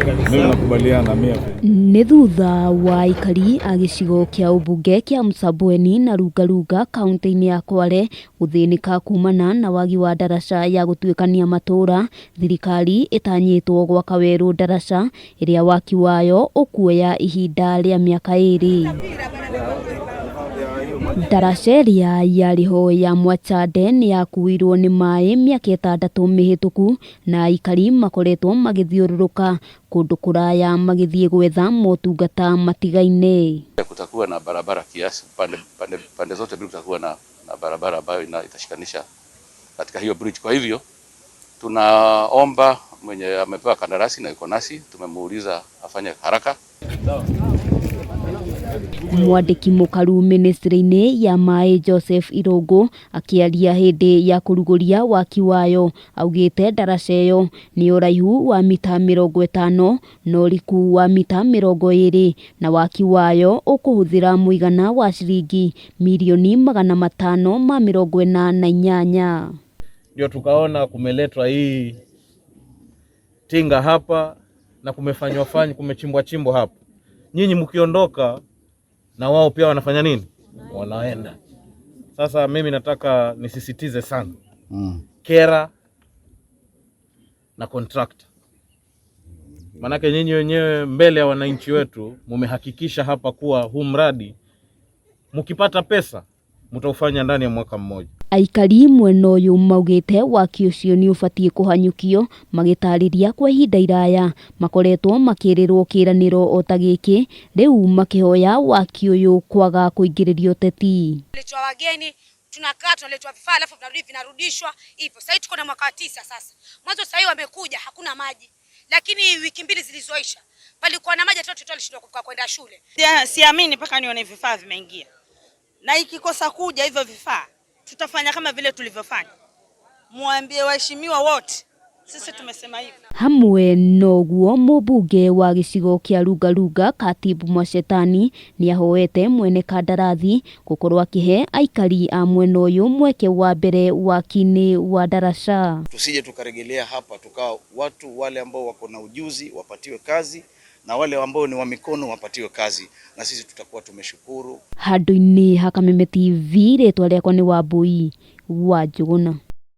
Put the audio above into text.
Mimi nakubaliana 100%. Nĩ thutha wa ikari a gicigo kia ubunge kia Msambweni na Lungalunga kaunti-ini ya Kwale guthĩnĩka kumana na wagi wa ndaraca ya gũtuĩkania matura, thirikari itanyitwo gwaka werũ ndaraca ĩrĩa waki wayo ũkuoya ihinda rĩa miaka 2. Ndaraca ĩrĩa yarĩho ya Mwachande nĩ yakuirwo nĩ maai miaka 6 mĩhĩtũku, na aikari makoretwo magĩthiũrũrũka kũndũ kũraya magĩthiĩ gwetha motungata matigaine. Kutakuwa na barabara kiasi pande zote mbili, kutakuwa na barabara ambayo itashikanisha katika hiyo bridge. Kwa hivyo tunaomba mwenye amepewa kandarasi na yuko nasi, tumemuuliza afanye haraka. Mwandiki mukaru ministry-ini ya maai Joseph Irungu akiaria hindi ya kurugũria waki wayo augite ndaraca ĩyo nĩ ũraihu wa mita 50 na ũriku wa mita 20 na waki wayo ukuhuthira muigana wa ciringi mirioni 548. Ndio tukaona kumeletwa hii tinga hapa na kumechimbwa chimbo hapa. Nyinyi mkiondoka na wao pia wanafanya nini? Wanaenda. Sasa mimi nataka nisisitize sana. Kera na contractor. Manake nyinyi wenyewe mbele ya wananchi wetu mumehakikisha hapa kuwa huu mradi mkipata pesa mtaufanya ndani ya mwaka mmoja. Aikari mwena ũyũ maugite waki ũcio nĩ ũbatie kũhanyũkio, magĩtarĩria kwa ihinda iraya makoretwo makĩrĩrwo kĩranĩro o ta gĩkĩ, rĩu makĩhoya waki ũyũ kwaga kũingĩrĩrio teti. Letwa wageni, tunakaa tunaletwa vifaa alafu vinarudishwa hivyo. Sasa tuko na mwaka wa 9 sasa. Mwanzo sasa hivi wamekuja hakuna maji. Lakini wiki mbili zilizoisha palikuwa na maji, watoto walishindwa kwenda shule. Siamini mpaka nione vifaa vimeingia. Na ikikosa kuja hivyo vifaa, tutafanya kama vile tulivyofanya. Muambie waheshimiwa wote, sisi tumesema hivyo. Hamwe noguo mũmbunge wa gicigo kia Lungalunga Katibu Mwachande nĩ ahoete mwene kandarathi gũkorwo akĩhe aikari a mwena ũyũ mweke wa mbere waki-ini wa ndaraca. Tusije tukaregelea hapa tukao watu wale ambao wako na ujuzi wapatiwe kazi na wale ambao ni wa mikono wapatiwe kazi, na sisi tutakuwa tumeshukuru. Handũ-inĩ ha Kameme TV, rĩtwa rĩakwa nĩ Wambui wa Njũgũna.